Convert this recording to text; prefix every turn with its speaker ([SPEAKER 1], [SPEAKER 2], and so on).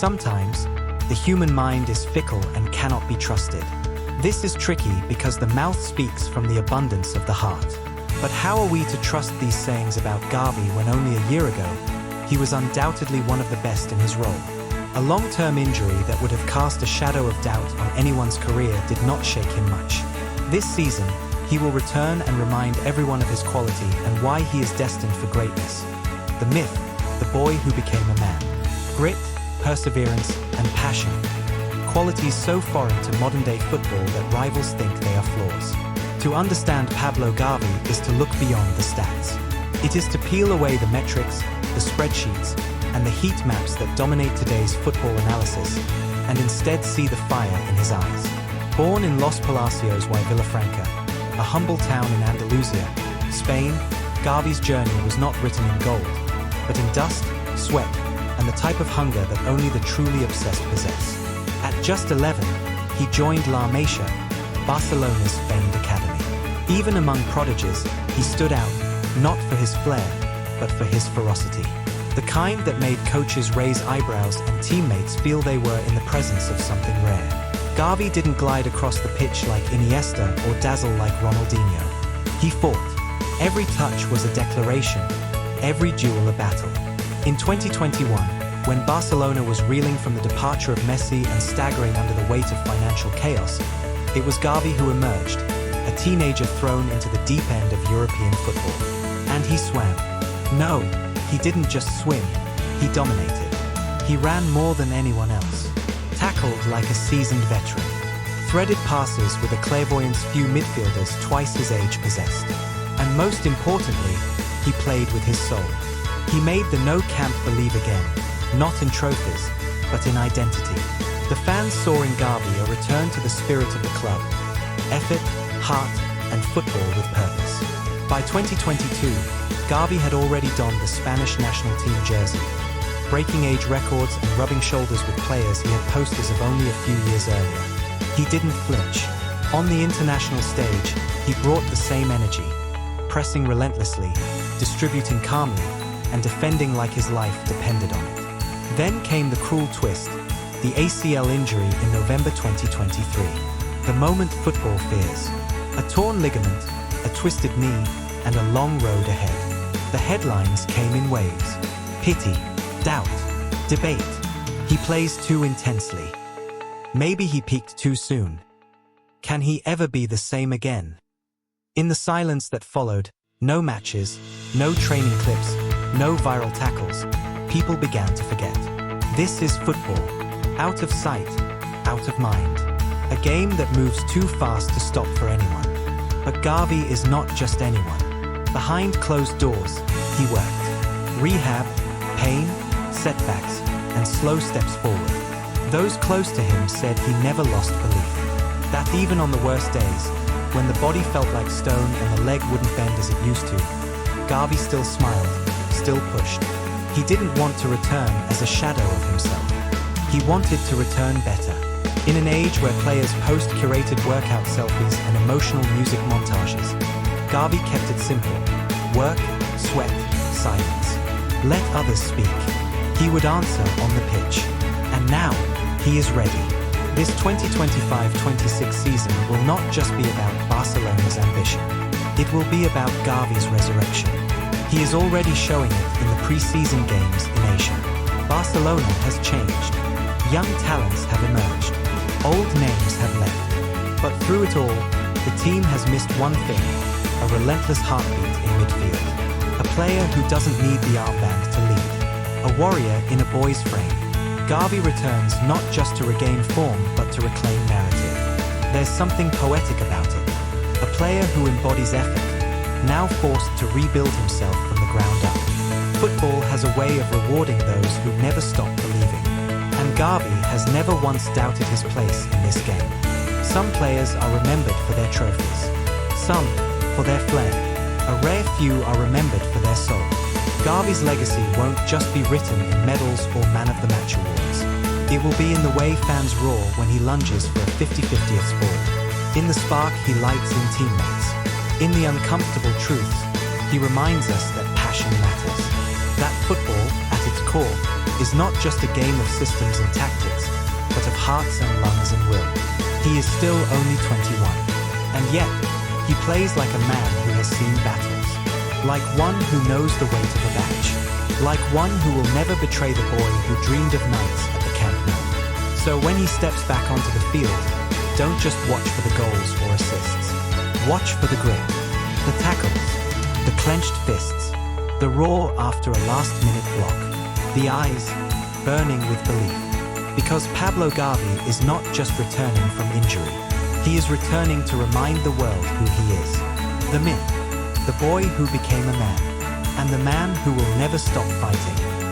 [SPEAKER 1] Sometimes, the human mind is fickle and cannot be trusted. This is tricky because the mouth speaks from the abundance of the heart. But how are we to trust these sayings about Gavi when only a year ago, he was undoubtedly one of the best in his role? A long-term injury that would have cast a shadow of doubt on anyone's career did not shake him much. This season, he will return and remind everyone of his quality and why he is destined for greatness. The myth, the boy who became a man. Grit, perseverance, and passion. Qualities so foreign to modern-day football that rivals think they are flaws. To understand Pablo Gavi is to look beyond the stats. It is to peel away the metrics, the spreadsheets, and the heat maps that dominate today's football analysis, and instead see the fire in his eyes. Born in Los Palacios y Villafranca, a humble town in Andalusia, Spain, Gavi's journey was not written in gold, but in dust, sweat, and the type of hunger that only the truly obsessed possess. At just 11, he joined La Masia, Barcelona's famed academy. Even among prodigies, he stood out, not for his flair, but for his ferocity. The kind that made coaches raise eyebrows and teammates feel they were in the presence of something rare. Gavi didn't glide across the pitch like Iniesta or dazzle like Ronaldinho. He fought. Every touch was a declaration, every duel a battle. In 2021, when Barcelona was reeling from the departure of Messi and staggering under the weight of financial chaos, it was Gavi who emerged, a teenager thrown into the deep end of European football. And he swam. No, he didn't just swim, he dominated. He ran more than anyone else, tackled like a seasoned veteran, threaded passes with a clairvoyance few midfielders twice his age possessed. And most importantly, he played with his soul. He made the no camp believe again, not in trophies, but in identity. The fans saw in Gavi a return to the spirit of the club, effort, heart, and football with purpose. By 2022, Gavi had already donned the Spanish national team jersey, breaking age records and rubbing shoulders with players he had posters of only a few years earlier. He didn't flinch. On the international stage, he brought the same energy, pressing relentlessly, distributing calmly, and defending like his life depended on it. Then came the cruel twist, the ACL injury in November 2023. The moment football fears. A torn ligament, a twisted knee, and a long road ahead. The headlines came in waves. Pity, doubt, debate. He plays too intensely. Maybe he peaked too soon. Can he ever be the same again? In the silence that followed, no matches, no training clips, no viral tackles, people began to forget. This is football. Out of sight, out of mind. A game that moves too fast to stop for anyone. But Gavi is not just anyone. Behind closed doors, he worked. Rehab, pain, setbacks, and slow steps forward. Those close to him said he never lost belief. That even on the worst days, when the body felt like stone and the leg wouldn't bend as it used to, Gavi still smiled, still pushed. He didn't want to return as a shadow of himself. He wanted to return better. In an age where players post curated workout selfies and emotional music montages, Gavi kept it simple. Work, sweat, silence. Let others speak. He would answer on the pitch. And now, he is ready. This 2025-26 season will not just be about Barcelona's ambition. It will be about Gavi's resurrection. He is already showing it in the pre-season games in Asia. Barcelona has changed. Young talents have emerged. Old names have left. But through it all, the team has missed one thing, a relentless heartbeat in midfield. A player who doesn't need the armband to lead. A warrior in a boy's frame. Gavi returns not just to regain form, but to reclaim narrative. There's something poetic about it. A player who embodies effort, now forced to rebuild himself from the ground up. Football has a way of rewarding those who never stop believing. And Gavi has never once doubted his place in this game. Some players are remembered for their trophies. Some for their flair. A rare few are remembered for their soul. Gavi's legacy won't just be written in medals or Man of the Match awards. It will be in the way fans roar when he lunges for a 50-50th ball. In the spark he lights in teammates. In the uncomfortable truths, he reminds us that passion matters. That football, at its core, is not just a game of systems and tactics, but of hearts and lungs and will. He is still only 21, and yet he plays like a man who has seen battles, like one who knows the weight of a badge, like one who will never betray the boy who dreamed of nights at the Camp Nou. So when he steps back onto the field, don't just watch for the goals or assists. Watch for the grit, the tackles, the clenched fists, the roar after a last-minute block, the eyes burning with belief. Because Pablo Gavi is not just returning from injury, he is returning to remind the world who he is. The myth, the boy who became a man, and the man who will never stop fighting.